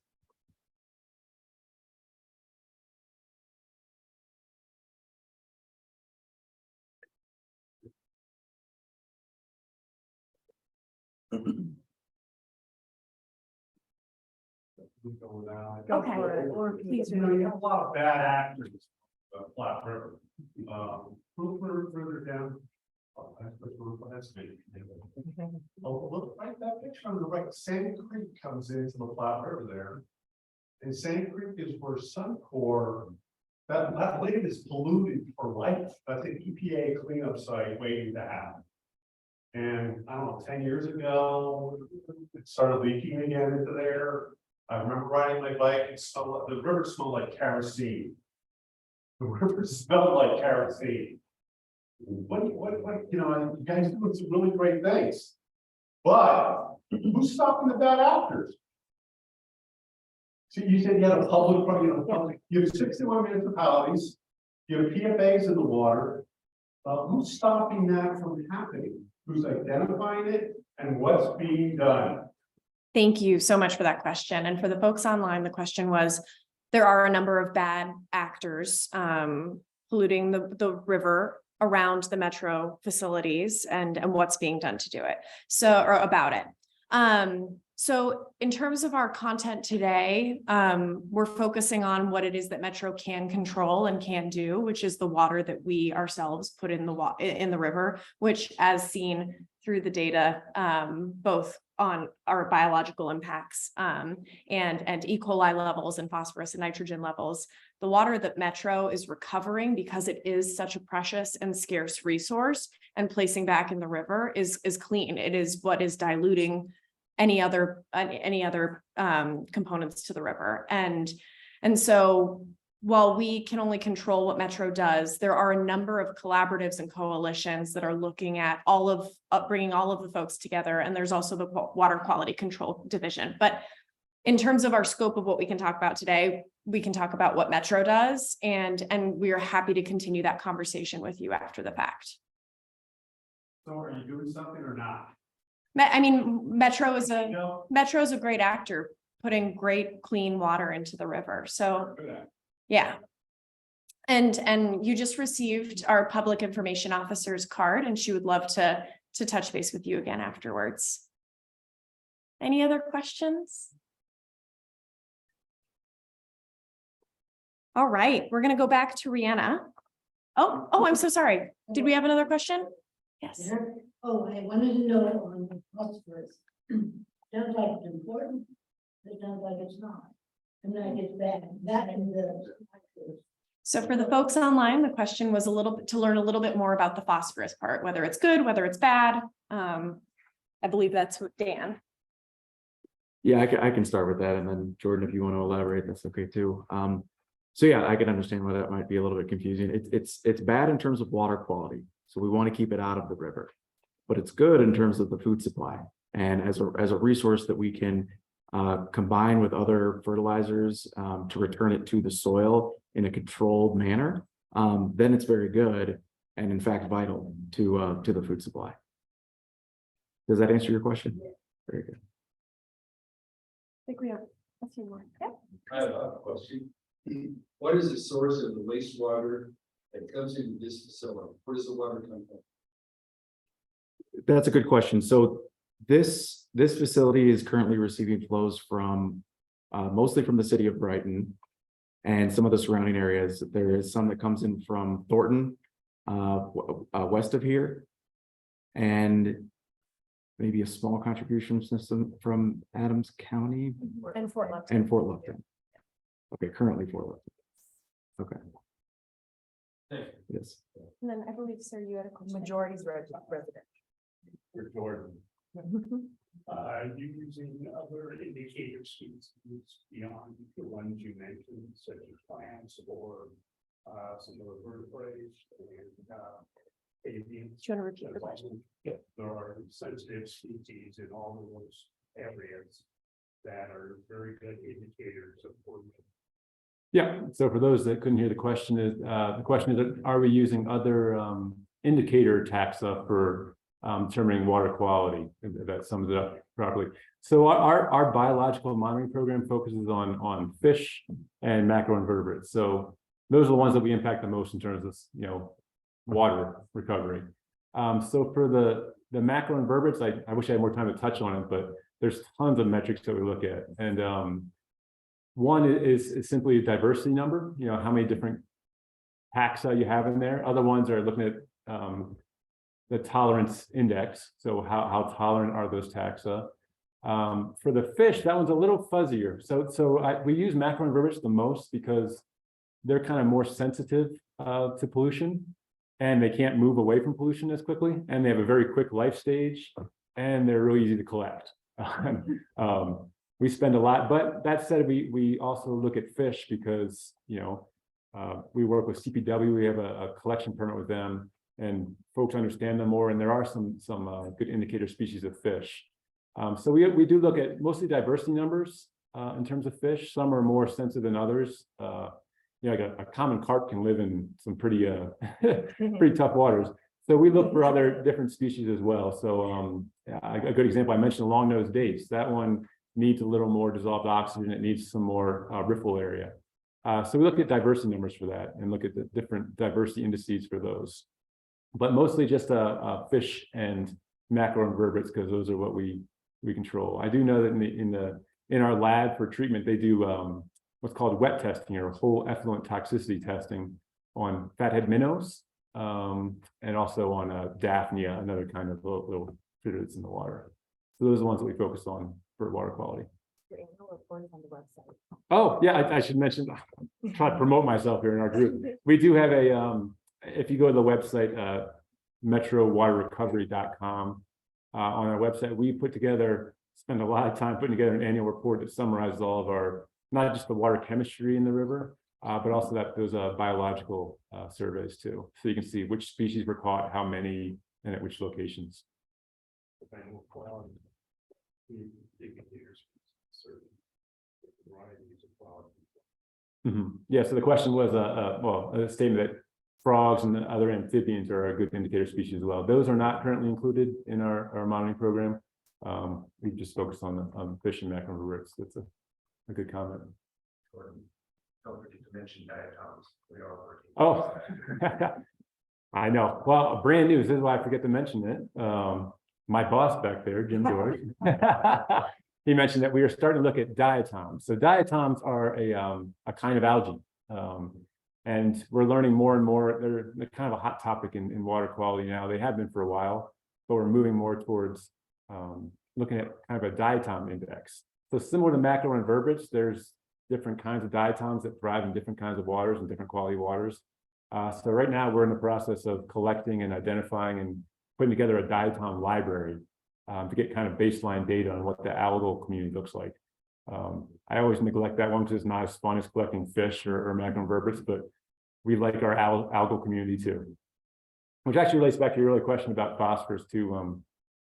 Okay, or please. A lot of bad actors, Flat River. Further down. Oh, that's me. Oh, look, right, that picture on the right, Sandy Creek comes into the Flat River there. And Sandy Creek is where Suncor, that lake is polluted for life. That's an EPA cleanup site waiting to happen. And I don't know, 10 years ago, it started leaking again into there. I remember riding my bike, the river smelled like kerosene. The river smelled like kerosene. What, you guys doing some really great things. But who's stopping the bad actors? So you said you had a public, you have 61 municipalities, you have PFAs in the water. Who's stopping that from happening? Who's identifying it and what's being done? Thank you so much for that question. And for the folks online, the question was, there are a number of bad actors polluting the river around the metro facilities and what's being done to do it. So, or about it. So in terms of our content today, we're focusing on what it is that Metro can control and can do, which is the water that we ourselves put in the river, which, as seen through the data, both on our biological impacts and E. coli levels and phosphorus and nitrogen levels, the water that Metro is recovering, because it is such a precious and scarce resource, and placing back in the river is clean. It is what is diluting any other components to the river. And so while we can only control what Metro does, there are a number of collaboratives and coalitions that are looking at bringing all of the folks together. And there's also the Water Quality Control Division. But in terms of our scope of what we can talk about today, we can talk about what Metro does, and we are happy to continue that conversation with you after the fact. So are you doing something or not? I mean, Metro is a great actor, putting great clean water into the river. So yeah. And you just received our public information officer's card, and she would love to touch base with you again afterwards. Any other questions? All right, we're going to go back to Rihanna. Oh, I'm so sorry. Did we have another question? Yes. Oh, I wanted to know on the phosphorus. Sounds like it's important, but it sounds like it's not. And then I get that in the. So for the folks online, the question was to learn a little bit more about the phosphorus part, whether it's good, whether it's bad. I believe that's what Dan. Yeah, I can start with that, and then Jordan, if you want to elaborate, that's okay too. So yeah, I can understand why that might be a little bit confusing. It's bad in terms of water quality, so we want to keep it out of the river, but it's good in terms of the food supply, and as a resource that we can combine with other fertilizers to return it to the soil in a controlled manner. Then it's very good, and in fact vital to the food supply. Does that answer your question? Very good. I think we have a few more. Yeah. I have a question. What is the source of the wastewater that comes into this facility? Where does the water come from? That's a good question. So This facility is currently receiving flows from mostly from the city of Brighton and some of the surrounding areas. There is some that comes in from Thornton, west of here, and maybe a small contribution system from Adams County And Fort Lupton. and Fort Lupton. Okay, currently Fort Lupton. Okay. Yes. And then I believe, sir, you had a question. Majority's resident. For Jordan. Are you using other indicator species beyond the ones you mentioned, such as plants or some of the vertebrates and avians? Do you want to repeat the question? There are sensitive species in all of those areas that are very good indicators of pollution. Yeah, so for those that couldn't hear the question is, are we using other indicator taxa for determining water quality? If that sums it up properly. So our biological monitoring program focuses on fish and macroinvertebrates. So those are the ones that we impact the most in terms of, you know, water recovery. So for the macroinvertebrates, I wish I had more time to touch on it, but there's tons of metrics that we look at. And one is simply a diversity number, you know, how many different taxa you have in there. Other ones are looking at the tolerance index. So how tolerant are those taxa? For the fish, that one's a little fuzzier. So we use macroinvertebrates the most because they're kind of more sensitive to pollution, and they can't move away from pollution as quickly, and they have a very quick life stage, and they're really easy to collect. We spend a lot, but that said, we also look at fish because, you know, we work with CPW, we have a collection permit with them, and folks understand them more, and there are some good indicator species of fish. So we do look at mostly diversity numbers in terms of fish. Some are more sensitive than others. You know, like a common carp can live in some pretty pretty tough waters. So we look for other different species as well. So a good example, I mentioned the long-nosed dace. That one needs a little more dissolved oxygen. It needs some more riffle area. So we look at diversity numbers for that and look at the different diversity indices for those. But mostly just fish and macroinvertebrates, because those are what we control. I do know that in our lab for treatment, they do what's called wet testing, or whole effluent toxicity testing on fathead minnows, and also on Daphnia, another kind of little critter that's in the water. So those are the ones that we focus on for water quality. Your annual report is on the website. Oh, yeah, I should mention, try to promote myself here in our group. We do have a, if you go to the website, metrowaterrecovery.com, on our website, we spend a lot of time putting together an annual report that summarizes all of our, not just the water chemistry in the river, but also those biological surveys too. So you can see which species were caught, how many, and at which locations. Animal quality, indicators, certain varieties of quality. Yeah, so the question was, a statement that frogs and other amphibians are a good indicator species as well. Those are not currently included in our monitoring program. We just focused on fish and macroinvertebrates. That's a good comment. Don't forget to mention diatoms. We are working. Oh, I know. Well, brand new. This is why I forget to mention it. My boss back there, Jim George, he mentioned that we are starting to look at diatoms. So diatoms are a kind of algae. And we're learning more and more. They're kind of a hot topic in water quality now. They have been for a while, but we're moving more towards looking at kind of a diatom index. So similar to macroinvertebrates, there's different kinds of diatoms that thrive in different kinds of waters and different quality waters. So right now we're in the process of collecting and identifying and putting together a diatom library to get kind of baseline data on what the algal community looks like. I always neglect that one because it's not as fun as collecting fish or macroinvertebrates, but we like our algal community too. Which actually relates back to your earlier question about phosphorus too.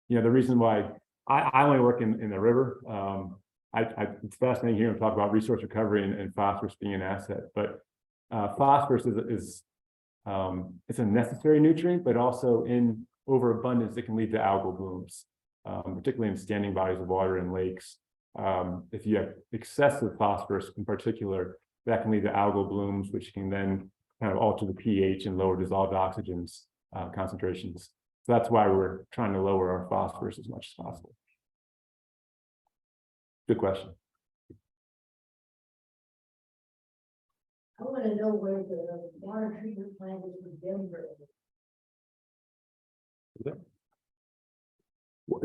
You know, the reason why I only work in the river, it's fascinating hearing talk about resource recovery and phosphorus being an asset, but phosphorus is it's a necessary nutrient, but also in overabundance, it can lead to algal blooms, particularly in standing bodies of water and lakes. If you have excessive phosphorus in particular, that can lead to algal blooms, which can then kind of alter the pH and lower dissolved oxygens concentrations. So that's why we're trying to lower our phosphorus as much as possible. Good question. I wanna know where the water treatment plant is for Denver.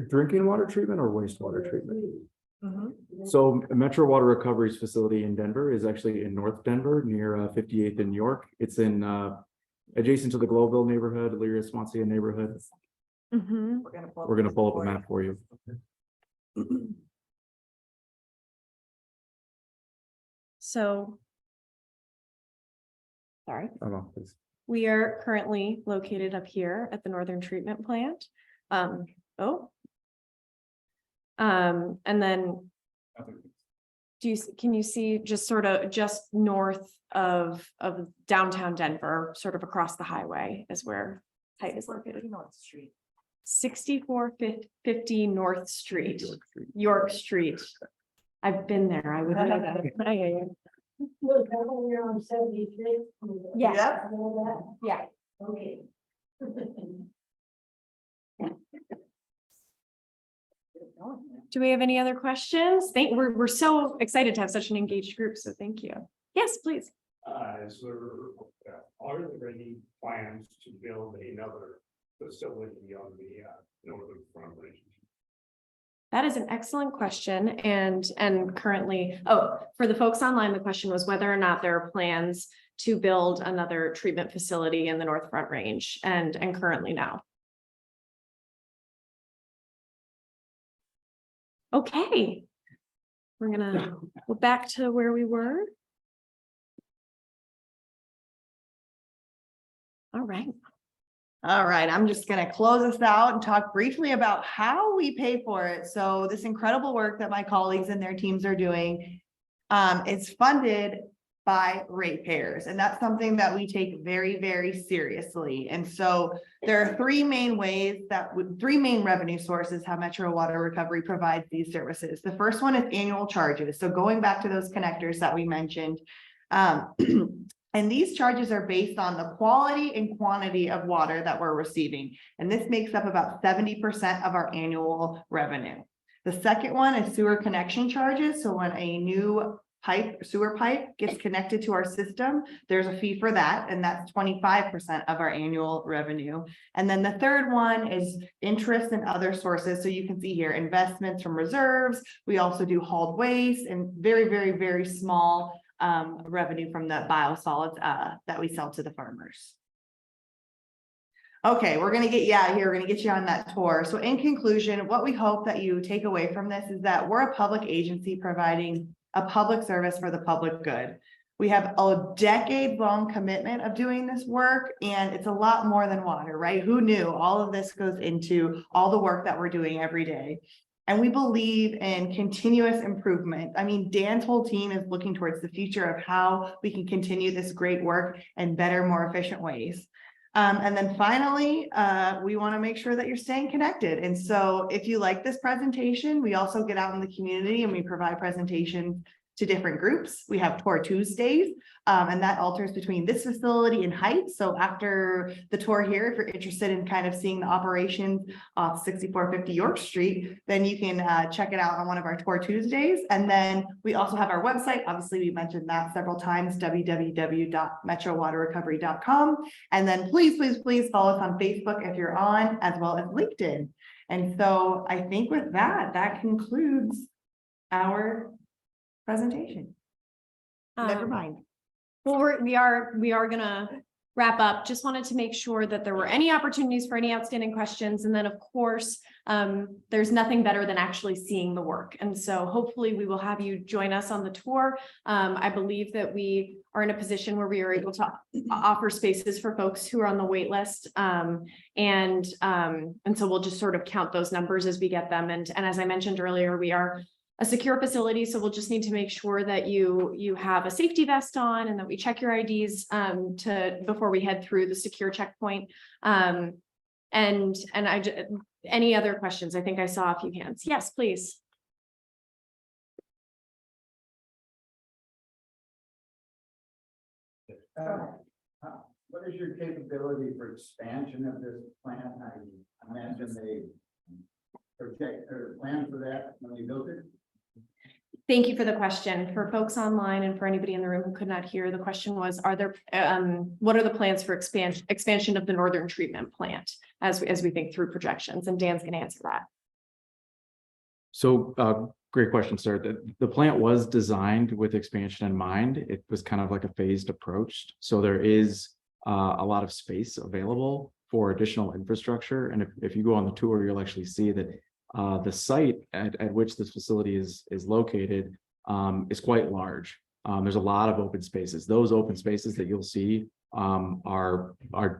Drinking water treatment or wastewater treatment? Mhm. So Metro Water Recovery's facility in Denver is actually in North Denver near 58th and York. It's in adjacent to the Globeville neighborhood, Elyria Swansea neighborhood. Mhm. We're gonna pull up a map for you. So. Sorry. Oh, no, please. We are currently located up here at the Northern Treatment Plant. And then. Can you see just sort of just north of downtown Denver, sort of across the highway is where Height is located. North Street. 6450 North Street, York Street. I've been there. I would know that. Look, I'm over on 76. Yeah. Yep. Know Yeah. that? Okay. Do we have any other questions? We're so excited to have such an engaged group, so thank you. Yes, please. Is there, are there any plans to build another facility on the northern front range? That is an excellent question, and currently, for the folks online, the question was whether or not there are plans to build another treatment facility in the North Front Range, and currently now. Okay. We're gonna go back to where we were. All right. All right, I'm just gonna close us out and talk briefly about how we pay for it. So this incredible work that my colleagues and their teams are doing is funded by ratepayers, and that's something that we take very, very seriously. And so there are three main revenue sources how Metro Water Recovery provides these services. The first one is annual charges. So going back to those connectors that we mentioned, and these charges are based on the quality and quantity of water that we're receiving. And this makes up about 70% of our annual revenue. The second one is sewer connection charges. So when a new sewer pipe gets connected to our system, there's a fee for that, and that's 25% of our annual revenue. And then the third one is interest and other sources. So you can see here investments from reserves. We also do hauled waste and very, very, very small revenue from the biosolids that we sell to the farmers. Okay, we're gonna get you out of here. We're gonna get you on that tour. So in conclusion, what we hope that you take away from this is that we're a public agency providing a public service for the public good. We have a decade-long commitment of doing this work, and it's a lot more than water, right? Who knew? All of this goes into all the work that we're doing every day. And we believe in continuous improvement. I mean, Dan's whole team is looking towards the future of how we can continue this great work in better, more efficient ways. And then finally, we want to make sure that you're staying connected. And so if you like this presentation, we also get out in the community and we provide presentations to different groups. We have Tour Tuesdays, and that alters between this facility and Heights. So after the tour here, if you're interested in kind of seeing the operations off 6450 York Street, then you can check it out on one of our Tour Tuesdays. And then we also have our website. Obviously, we mentioned that several times, www.metrowaterrecovery.com. And then please, please, please follow us on Facebook if you're on, as well as LinkedIn. And so I think with that, that concludes our presentation. Never mind. Well, we are gonna wrap up. Just wanted to make sure that there were any opportunities for any outstanding questions. And then, of course, there's nothing better than actually seeing the work. And so hopefully we will have you join us on the tour. I believe that we are in a position where we are able to offer spaces for folks who are on the wait list. And so we'll just sort of count those numbers as we get them. And as I mentioned earlier, we are a secure facility, so we'll just need to make sure that you have a safety vest on and that we check your IDs before we head through the secure checkpoint. Any other questions? I think I saw a few hands. Yes, please. what is your capability for expansion of this plant? I imagine they project or plan for that when they built it. Thank you for the question. For folks online and for anybody in the room who could not hear, the question was, what are the plans for expansion of the Northern Treatment Plant as we think through projections? And Dan's gonna answer that. So, great question, sir. The plant was designed with expansion in mind. It was kind of like a phased approach. So there is a lot of space available for additional infrastructure. And if you go on the tour, you'll actually see that the site at which this facility is located is quite large. There's a lot of open spaces. Those open spaces that you'll see are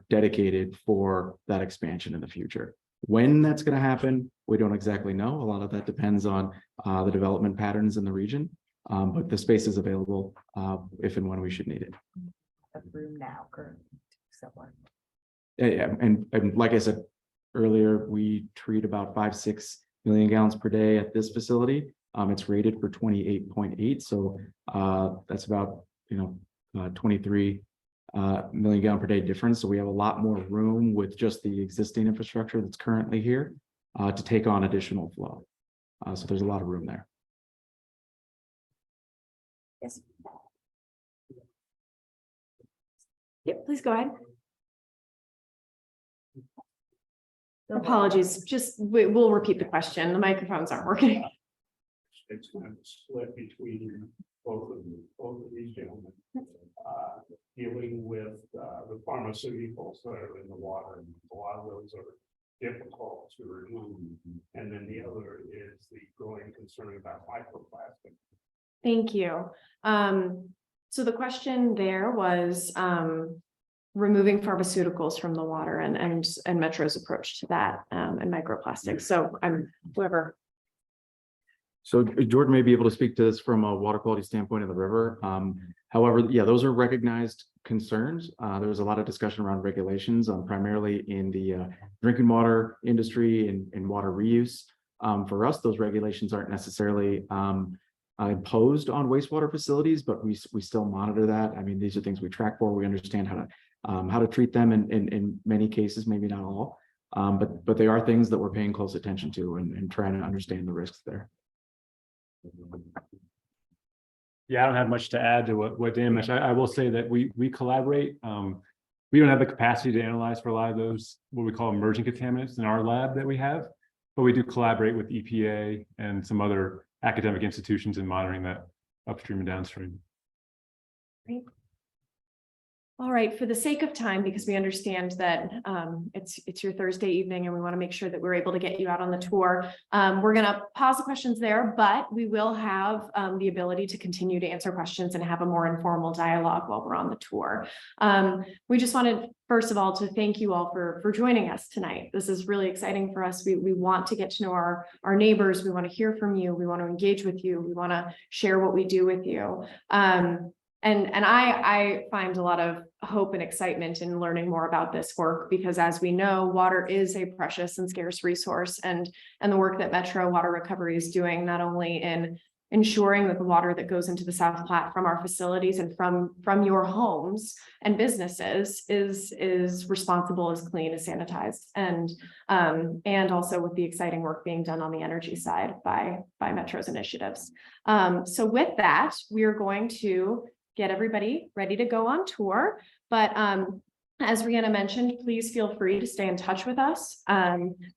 dedicated for that expansion in the future. When that's going to happen, we don't exactly know. A lot of that depends on the development patterns in the region, but the space is available if and when we should need it. Have room now currently. Somewhere. Yeah, and like I said earlier, we treat about 5-6 million gallons per day at this facility. It's rated for 28.8, so that's about 23 million gallon per day difference. So we have a lot more room with just the existing infrastructure that's currently here to take on additional flow. So there's a lot of room there. Yes. Yep, please go ahead. Apologies, we'll repeat the question. The microphones aren't working. It's kind of split between both of these gentlemen. Dealing with the pharmaceuticals that are in the water, and a lot of those are difficult to remove. And then the other is the growing concern about microplastic. Thank you. So the question there was removing pharmaceuticals from the water and Metro's approach to that and microplastics. So whoever. So Jordan may be able to speak to this from a water quality standpoint in the river. However, yeah, those are recognized concerns. There was a lot of discussion around regulations, primarily in the drinking water industry and water reuse. For us, those regulations aren't necessarily imposed on wastewater facilities, but we still monitor that. I mean, these are things we track for. We understand how to treat them in many cases, maybe not all, but they are things that we're paying close attention to and trying to understand the risks there. Yeah, I don't have much to add to what Dan mentioned. I will say that we collaborate. We don't have the capacity to analyze for a lot of those, what we call emerging contaminants in our lab that we have, but we do collaborate with EPA and some other academic institutions in monitoring that upstream and downstream. Great. All right, for the sake of time, because we understand that it's your Thursday evening and we want to make sure that we're able to get you out on the tour. We're going to pause the questions there, but we will have the ability to continue to answer questions and have a more informal dialogue while we're on the tour. We just wanted, first of all, to thank you all for joining us tonight. This is really exciting for us. We want to get to know our neighbors. We want to hear from you. We want to engage with you. We want to share what we do with you. And I find a lot of hope and excitement in learning more about this work, because as we know, water is a precious and scarce resource, and the work that Metro Water Recovery is doing, not only in ensuring that the water that goes into the South Platte from our facilities and from your homes and businesses is responsible, is clean, is sanitized, and also with the exciting work being done on the energy side by Metro's initiatives. So with that, we are going to get everybody ready to go on tour. But as Rihanna mentioned, please feel free to stay in touch with us.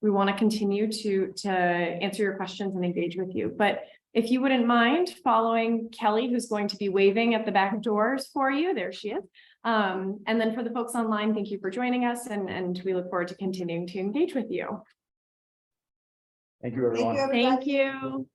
We want to continue to answer your questions and engage with you. But if you wouldn't mind following Kelly, who's going to be waving at the back doors for you. There she is. And then for the folks online, thank you for joining us, and we look forward to continuing to engage with you. Thank you, everyone. Thank you.